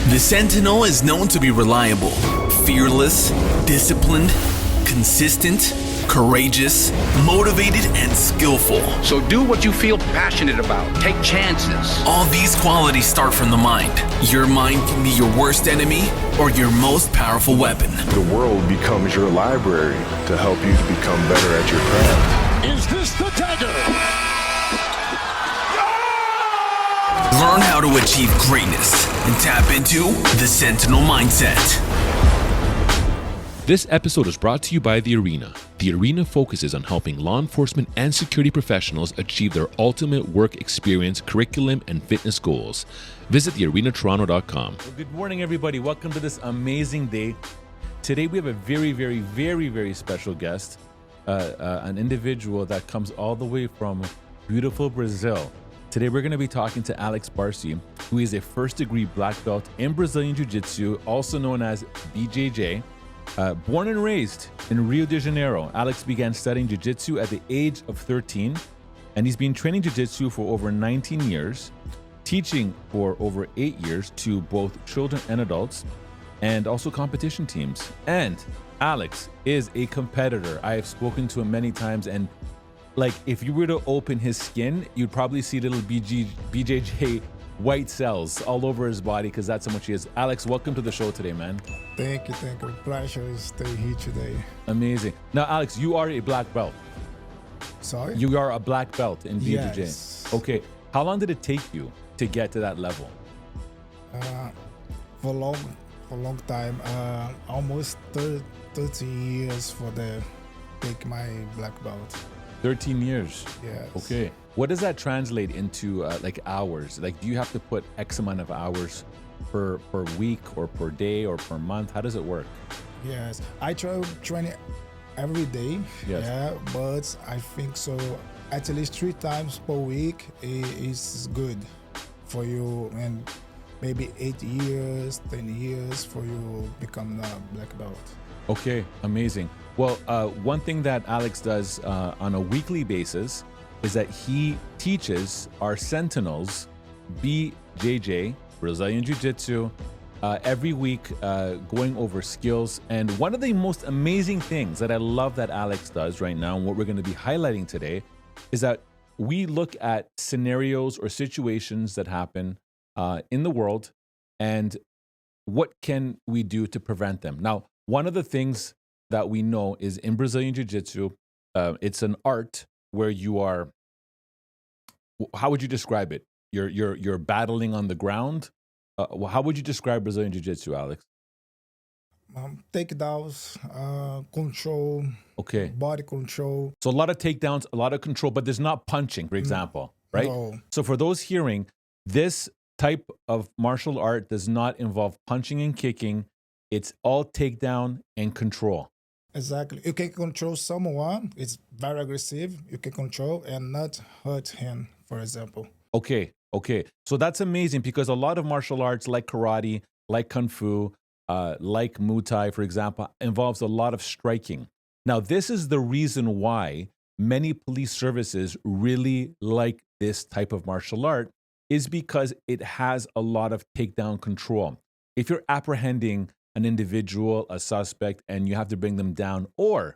The Sentinel is known to be reliable, fearless, disciplined, consistent, courageous, motivated, and skillful. So do what you feel passionate about. Take chances. All these qualities start from the mind. Your mind can be your worst enemy or your most powerful weapon. The world becomes your library to help you become better at your craft. Is this the dagger? Learn how to achieve greatness and tap into the Sentinel mindset. This episode is brought to you by The Arena. The Arena focuses on helping law enforcement and security professionals achieve their ultimate work experience, curriculum, and fitness goals. Visit thearenatoronto.com. Well, good morning, everybody. Welcome to this amazing day. Today, we have a very special guest, an individual that comes all the way from beautiful Brazil. Today, we're going to be talking to Alex Barci, who is a first-degree black belt in Brazilian Jiu-Jitsu, also known as BJJ. Born and raised in Rio de Janeiro, Alex began studying Jiu-Jitsu at the age of 13, and he's been training Jiu-Jitsu for over 19 years, teaching for over 8 years to both children and adults, and also competition teams. And Alex is a competitor. I have spoken to him many times, and if you were to open his skin, you'd probably see little BJJ white cells all over his body because that's how much he is. Alex, welcome to the show today, man. Thank you. Pleasure to stay here today. Amazing. Now, Alex, you are a black belt. Sorry? You are a black belt in BJJ. Yes. Okay. How long did it take you to get to that level? For a long time, almost 13 years take my black belt. 13 years. Yes. Okay. What does that translate into hours? Do you have to put X amount of hours per week or per day or per month? How does it work? Yes. I try training every day. Yes. Yeah, but I think so at least 3 times per week is good for you, and maybe 8 years, 10 years for you become a black belt. Okay, amazing. Well, one thing that Alex does on a weekly basis is that he teaches our Sentinels BJJ, Brazilian Jiu-Jitsu, every week, going over skills. And one of the most amazing things that I love that Alex does right now, and what we're going to be highlighting today, is that we look at scenarios or situations that happen in the world, and what can we do to prevent them. Now, one of the things that we know is in Brazilian Jiu-Jitsu, it's an art where you are, how would you describe it? You're battling on the ground. How would you describe Brazilian Jiu-Jitsu, Alex? Takedowns, control, okay, body control. So a lot of takedowns, a lot of control, but there's not punching, for example, right? No. So for those hearing, this type of martial art does not involve punching and kicking. It's all takedown and control. Exactly. You can control someone. It's very aggressive. You can control and not hurt him, for example. Okay. So that's amazing because a lot of martial arts like karate, like kung fu, like Muay Thai, for example, involves a lot of striking. Now, this is the reason why many police services really like this type of martial art, is because it has a lot of takedown control. If you're apprehending an individual, a suspect, and you have to bring them down, or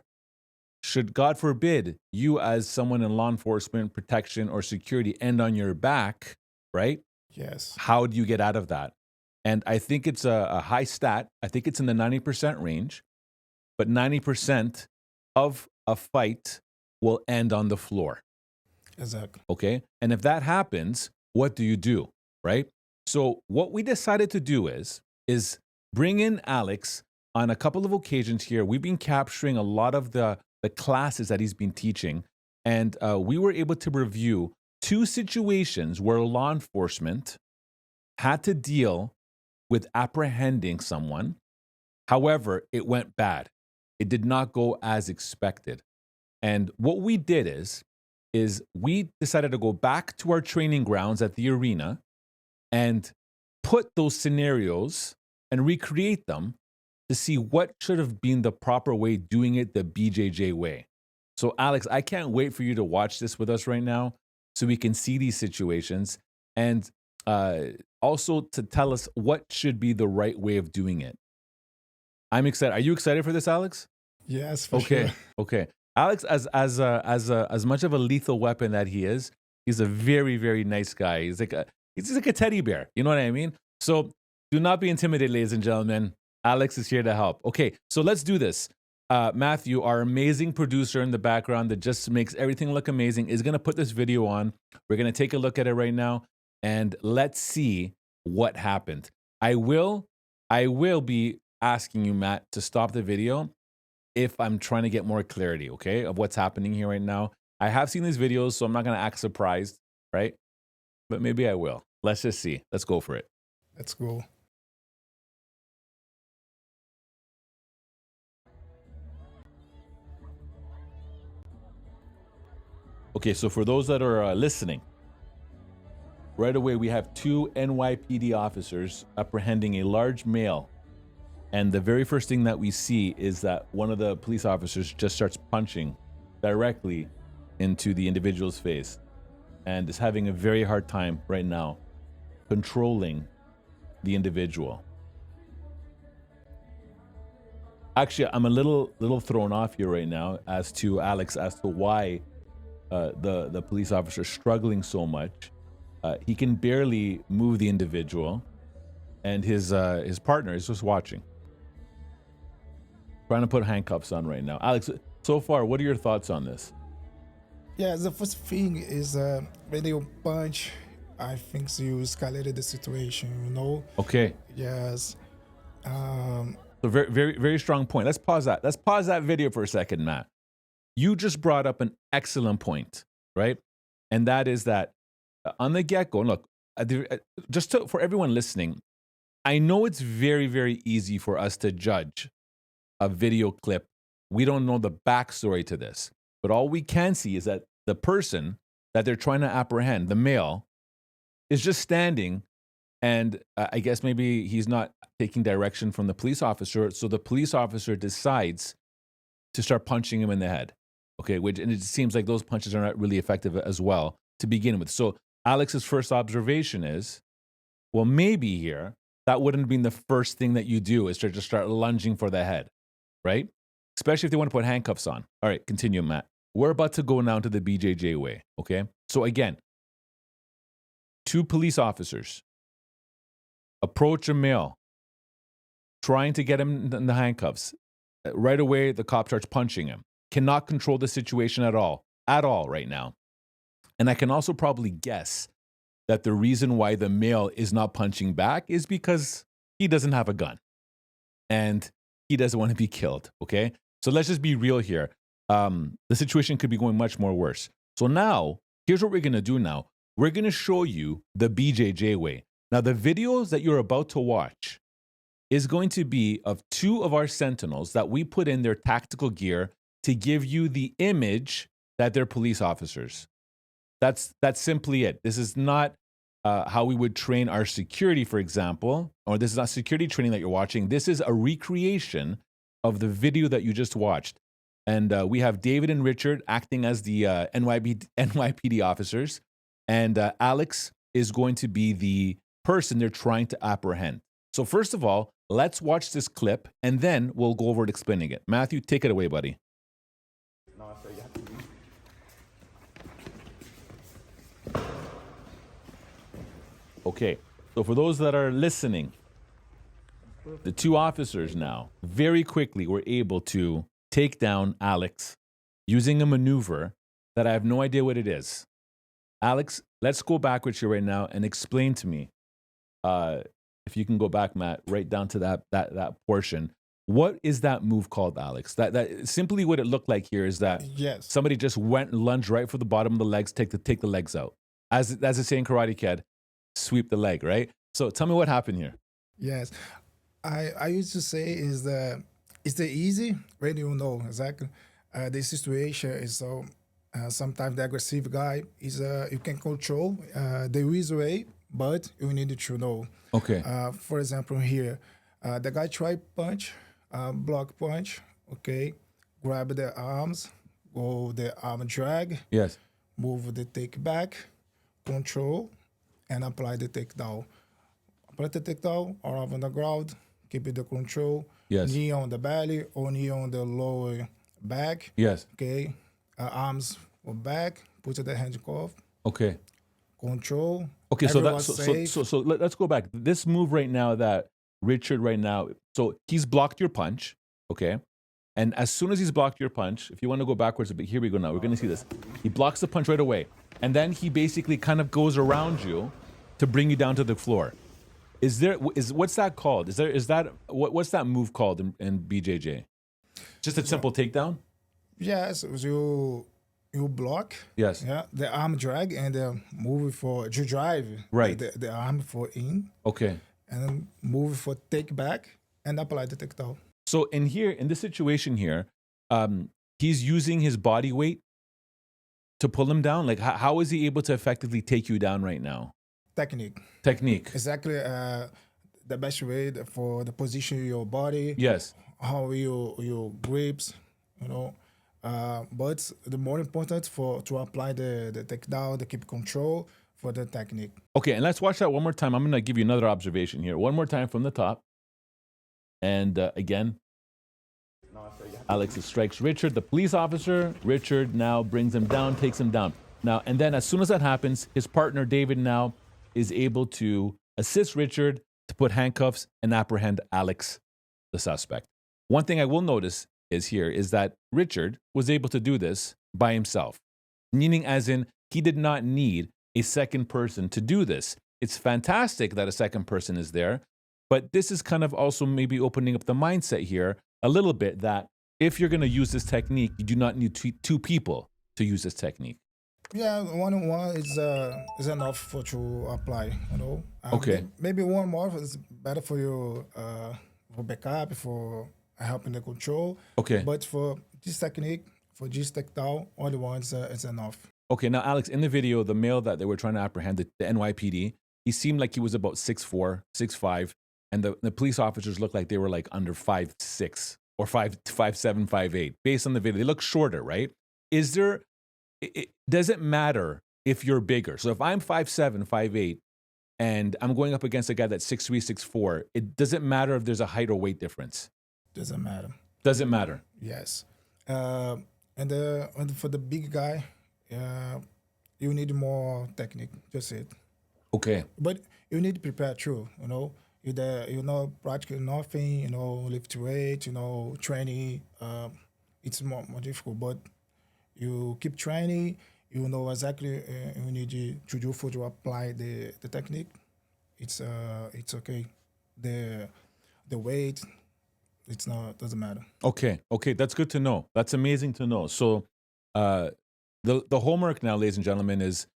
should, God forbid, you as someone in law enforcement, protection, or security end on your back, right? Yes. How do you get out of that? And I think it's a high stat. I think it's in the 90% range, but 90% of a fight will end on the floor. Exactly. Okay? And if that happens, what do you do, right? So what we decided to do is bring in Alex on a couple of occasions here. We've been capturing a lot of the classes that he's been teaching, and we were able to review 2 situations where law enforcement had to deal with apprehending someone. However, it went bad. It did not go as expected. And what we did is we decided to go back to our training grounds at the arena and put those scenarios and recreate them to see what should have been the proper way, doing it the BJJ way. So Alex, I can't wait for you to watch this with us right now so we can see these situations. And also to tell us what should be the right way of doing it. I'm excited. Are you excited for this, Alex? Yes, for sure. Okay. Alex, as much of a lethal weapon that he is, he's a very, very nice guy. He's like a teddy bear. You know what I mean? So do not be intimidated, ladies and gentlemen. Alex is here to help. Okay, so let's do this. Matthew, our amazing producer in the background that just makes everything look amazing, is going to put this video on. We're going to take a look at it right now, and let's see what happened. I will be asking you, Matt, to stop the video if I'm trying to get more clarity, okay, of what's happening here right now. I have seen these videos, so I'm not going to act surprised, right? But maybe I will. Let's just see. Let's go for it. Let's go. Okay, so for those that are listening, right away we have two NYPD officers apprehending a large male. And the very first thing that we see is that one of the police officers just starts punching directly into the individual's face and is having a very hard time right now controlling the individual. Actually, I'm a little thrown off here right now as to Alex, as to why the police officer is struggling so much. He can barely move the individual, and his partner is just watching. Trying to put handcuffs on right now. Alex, so far, what are your thoughts on this? Yeah, the first thing is when you punch, I think you escalated the situation, you know? Okay. Yes. So very, very, very strong point. Let's pause that. Let's pause that video for a second, Matt. You just brought up an excellent point, right? And that is that on the get-go, look, for everyone listening, I know it's very, very easy for us to judge a video clip. We don't know the backstory to this, but all we can see is that the person that they're trying to apprehend, the male, is just standing, and I guess maybe he's not taking direction from the police officer, so the police officer decides to start punching him in the head. Okay, and it seems like those punches are not really effective as well to begin with. So Alex's first observation is, well, maybe here that wouldn't have been the first thing that you do, is to just start lunging for the head, right? Especially if they want to put handcuffs on. All right, continue, Matt. We're about to go now to the BJJ way, okay? So again, two police officers approach a male, trying to get him in the handcuffs. Right away, the cop starts punching him. Cannot control the situation at all right now. And I can also probably guess that the reason why the male is not punching back is because he doesn't have a gun. And he doesn't want to be killed, okay? So let's just be real here. The situation could be going much more worse. So now, here's what we're going to do now. We're going to show you the BJJ way. Now, the videos that you're about to watch is going to be of two of our sentinels that we put in their tactical gear to give you the image that they're police officers. That's simply it. This is not how we would train our security, for example, or this is not security training that you're watching. This is a recreation of the video that you just watched. And we have David and Richard acting as the NYPD officers, and Alex is going to be the person they're trying to apprehend. So first of all, let's watch this clip, and then we'll go over it explaining it. Matthew, take it away, buddy. Okay, so for those that are listening, the two officers now very quickly were able to take down Alex using a maneuver that I have no idea what it is. Alex, let's go back with you right now and explain to me, if you can go back, Matt, right down to that portion. What is that move called, Alex? That simply what it looked like here is that somebody just went and lunged right for the bottom of the legs, take the legs out. As they say in Karate Kid, sweep the leg, right? So tell me what happened here. Yes. I used to say is the easy when you know exactly the situation is so sometimes the aggressive guy is you can control the easy way, but you need to know. Okay. For example, here the guy tried punch, block punch. Okay, grab the arms, go the arm drag. Yes. Move the take back, control, and apply the takedown. Apply the takedown around on the ground, keep it the control. Yes. Knee on the belly or knee on the lower back. Yes. Okay. Arms or back. Put the handcuff. Okay. Control. Okay. Everyone's So safe. let's go back. This move right now that Richard right now. So he's blocked your punch. Okay. And as soon as he's blocked your punch, if you want to go backwards a bit, here we go now. We're going to see this. He blocks the punch right away. And then he basically kind of goes around you to bring you down to the floor. What's that called? What's that move called in BJJ? Just a simple takedown? Yes, you block. Yes. Yeah, the arm drag and move for you drive. Right. The arm for in. Okay. And then move for take back and apply the takedown. So in this situation here, he's using his body weight to pull him down. Like how is he able to effectively take you down right now? Technique. Exactly. The best way for the position of your body. Yes. How your grips, you know. But the more important to apply the takedown, to keep control for the technique. Okay, and let's watch that one more time. I'm going to give you another observation here. One more time from the top. And again, Alex strikes Richard, the police officer. Richard now brings him down, takes him down. Now, and then as soon as that happens, his partner David now is able to assist Richard to put handcuffs and apprehend Alex, the suspect. One thing I will notice is that Richard was able to do this by himself, meaning as in he did not need a second person to do this. It's fantastic that a second person is there, but this is kind of also maybe opening up the mindset here a little bit that if you're going to use this technique, you do not need two people to use this technique. Yeah, one is enough for to apply. You know. Okay. Maybe one more is better for you for backup for helping the control. Okay. But for this technique, for this takedown, only one is enough. Okay. Now, Alex, in the video, the male that they were trying to apprehend, the NYPD, he seemed like he was about 6'4", 6'5", and the police officers looked like they were like under 5'6" or 5'7", 5'8". Based on the video, they look shorter, right? Does it matter if you're bigger? So if I'm 5'7", 5'8", and I'm going up against a guy that's 6'3", 6'4", it doesn't matter if there's a height or weight difference. Doesn't matter. Doesn't matter. Yes. And for the big guy, you need more technique. Just it. Okay. But you need to prepare too. You know, you know practically nothing. You know, lift weight. You know, training. It's more difficult, but you keep training. You know exactly you need to do for to apply the technique. It's okay. The weight. It's not, doesn't matter. Okay, that's good to know. That's amazing to know. So the homework now, ladies and gentlemen, is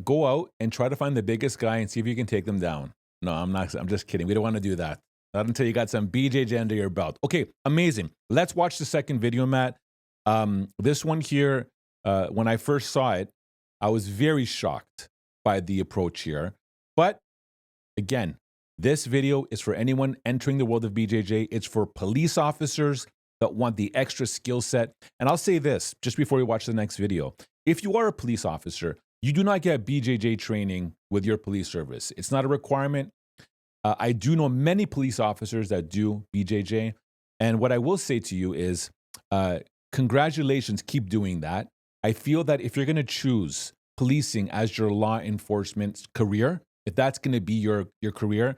go out and try to find the biggest guy and see if you can take them down. No, I'm not. I'm just kidding. We don't want to do that. Not until you got some BJJ under your belt. Okay, amazing. Let's watch the second video, Matt. This one here, when I first saw it, I was very shocked by the approach here. But again, this video is for anyone entering the world of BJJ. It's for police officers that want the extra skill set. And I'll say this, just before we watch the next video. If you are a police officer, you do not get BJJ training with your police service. It's not a requirement. I do know many police officers that do BJJ. And what I will say to you is, congratulations, keep doing that. I feel that if you're going to choose policing as your law enforcement career, if that's going to be your career,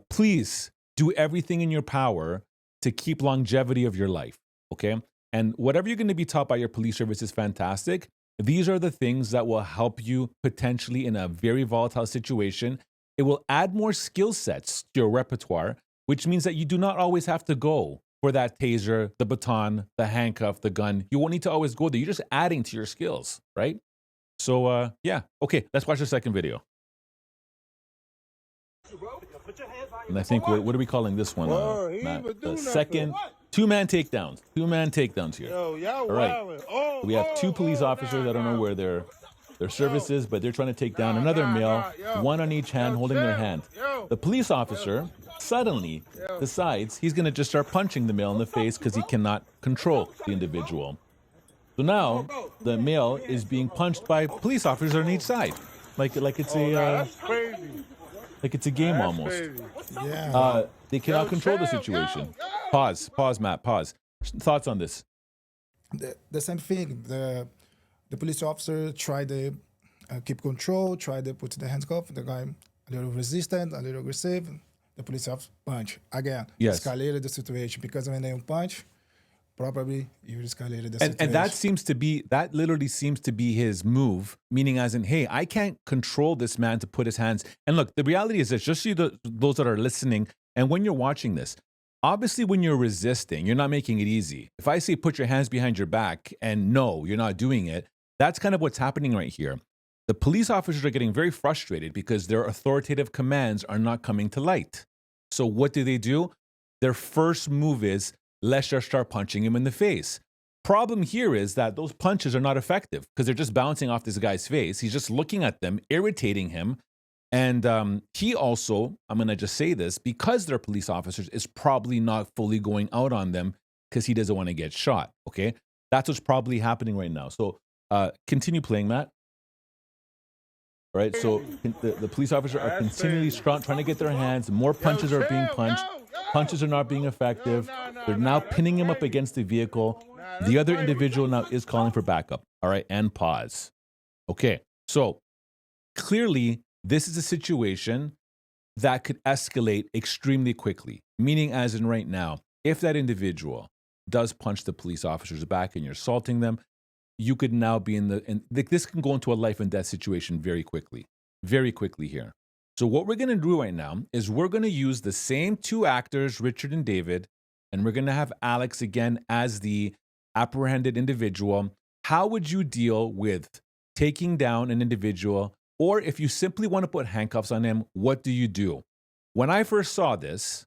please do everything in your power to keep longevity of your life, okay? And whatever you're going to be taught by your police service is fantastic. These are the things that will help you potentially in a very volatile situation. It will add more skill sets to your repertoire, which means that you do not always have to go for that taser, the baton, the handcuff, the gun. You won't need to always go there. You're just adding to your skills, right? So, yeah. Okay, let's watch the second video. And I think, what are we calling this one? Matt? The second, two-man takedowns. Two-man takedowns here. All right. We have two police officers. I don't know where their service is, but they're trying to take down another male, one on each hand, holding their hand. The police officer suddenly decides he's going to just start punching the male in the face because he cannot control the individual. So now the male is being punched by police officers on each side. like it's a like it's a game almost. Yeah. They cannot control the situation. Pause, Matt. Pause. Thoughts on this? The same thing. The police officer tried to keep control, tried to put the handcuff. The guy a little resistant, a little aggressive. The police officer punch again. Yes. Escalated the situation because when they punch, probably you escalated the situation. And that literally seems to be his move, meaning as in, hey, I can't control this man to put his hands. And look, the reality is this, just so those that are listening, and when you're watching this, obviously when you're resisting, you're not making it easy. If I say put your hands behind your back and no, you're not doing it, that's kind of what's happening right here. The police officers are getting very frustrated because their authoritative commands are not coming to light. So what do? Their first move is, let's just start punching him in the face. Problem here is that those punches are not effective because they're just bouncing off this guy's face. He's just looking at them, irritating him. And he also, I'm going to just say this, because they're police officers, is probably not fully going out on them because he doesn't want to get shot, okay? That's what's probably happening right now. So continue playing, Matt. All right, so the police officers are continually trying to get their hands. More punches are being punched. Punches are not being effective. They're now pinning him up against the vehicle. The other individual now is calling for backup. All right, and pause. Okay, so clearly this is a situation that could escalate extremely quickly, meaning as in right now, if that individual does punch the police officers back and you're assaulting them, you could now be this can go into a life and death situation very quickly here. So what we're going to do right now is we're going to use the same two actors, Richard and David, and we're going to have Alex again as the apprehended individual. How would you deal with taking down an individual, or if you simply want to put handcuffs on him, what do you do? When I first saw this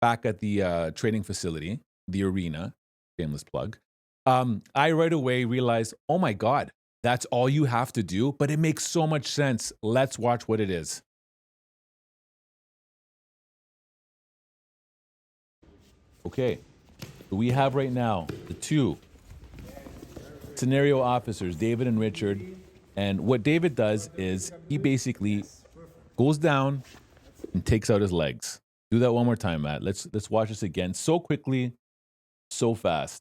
back at the training facility, the arena, shameless plug, I right away realized, oh my God, that's all you have to do, but it makes so much sense. Let's watch what it is. Okay, so we have right now the two scenario officers, David and Richard. And what David does is he basically goes down and takes out his legs. Do that one more time, Matt. Let's watch this again. So quickly, so fast.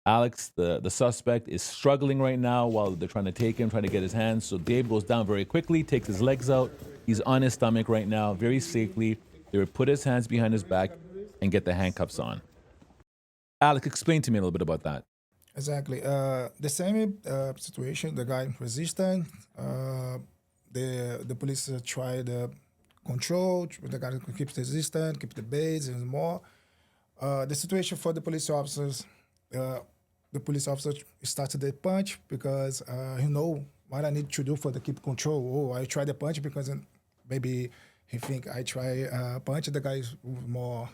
Alex, the suspect, is struggling right now while they're trying to take him, trying to get his hands. So Dave goes down very quickly, takes his legs out. He's on his stomach right now, very safely. They would put his hands behind his back and get the handcuffs on. Alex, explain to me a little bit about that. Exactly. The same situation. The guy resistant. The police tried control. The guy keeps resistant, keep the base and more. The situation for the police officers. The police officer started the punch because he know what I need to do for the keep control. Oh, I try the punch because maybe he think I try punch. The guy is more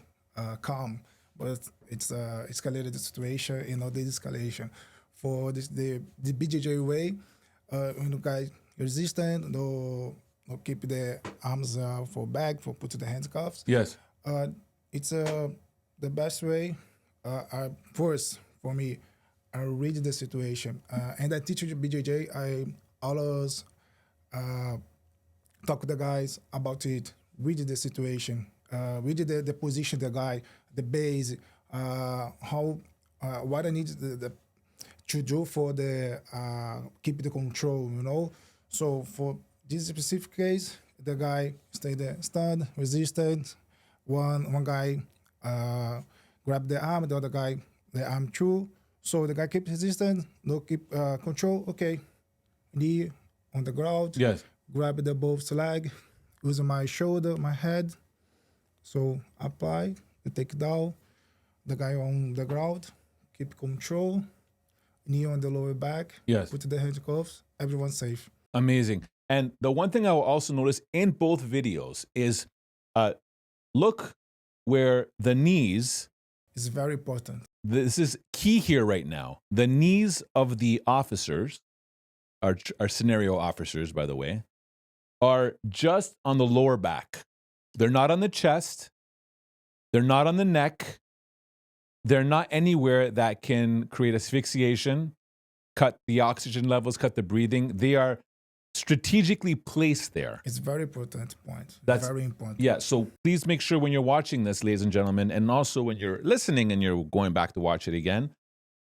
calm, but it's escalated the situation. The escalation for the BJJ way. When the guy resistant, no keep the arms for back for put the handcuffs. Yes. It's the best way. First for me. I read the situation, and I teach BJJ. I always talk to the guys about it. Read the situation, read the position, the guy, the base, what I need to do for the keep the control. So for this specific case, the guy stayed there, stand, resistant. One guy grabbed the arm, the other guy the arm too. So the guy keep resistant, no keep control. Okay, knee on the ground. Yes. Grab the both leg, using my shoulder, my head. So apply the takedown. The guy on the ground, keep control. Knee on the lower back. Yes. Put the handcuffs. Everyone's safe. Amazing. And the one thing I will also notice in both videos is, look where the knees. It's very important. This is key here right now. The knees of the officers, our scenario officers, by the way, are just on the lower back. They're not on the chest. They're not on the neck. They're not anywhere that can create asphyxiation, cut the oxygen levels, cut the breathing. They are strategically placed there. It's very important point. That's very important. Yeah, so please make sure when you're watching this, ladies and gentlemen, and also when you're listening and you're going back to watch it again,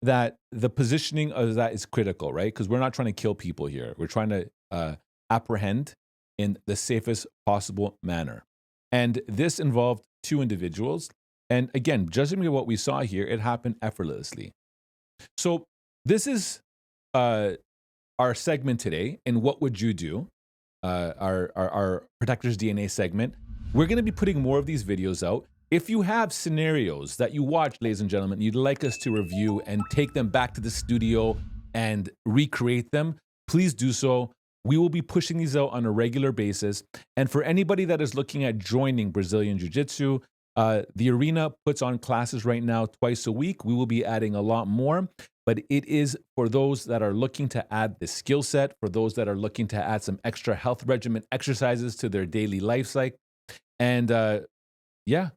that the positioning of that is critical, right? Because we're not trying to kill people here. We're trying to apprehend in the safest possible manner. And this involved two individuals. And again, judging by what we saw here, it happened effortlessly. So this is our segment today. And what would you do? Our Protectors DNA segment. We're going to be putting more of these videos out. If you have scenarios that you watch, ladies and gentlemen, you'd like us to review and take them back to the studio and recreate them, please do so. We will be pushing these out on a regular basis. And for anybody that is looking at joining Brazilian Jiu-Jitsu, the Arena puts on classes right now twice a week. We will be adding a lot more, but it is for those that are looking to add the skill set, for those that are looking to add some extra health regimen exercises to their daily life cycle. And yeah,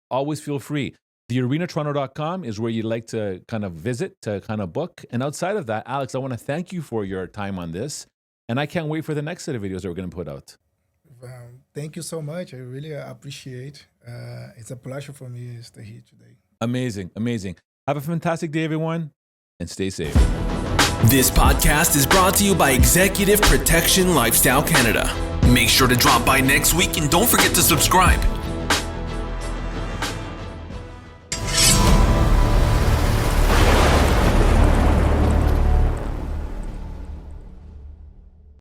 always feel free. TheArenaToronto.com is where you'd like to kind of visit, to kind of book. And outside of that, Alex, I want to thank you for your time on this. And I can't wait for the next set of videos that we're going to put out. Thank you so much. I really appreciate. It's a pleasure for me to stay here today. Amazing, amazing. Have a fantastic day, everyone, and stay safe. This podcast is brought to you by Executive Protection Lifestyle Canada. Make sure to drop by next week and don't forget to subscribe.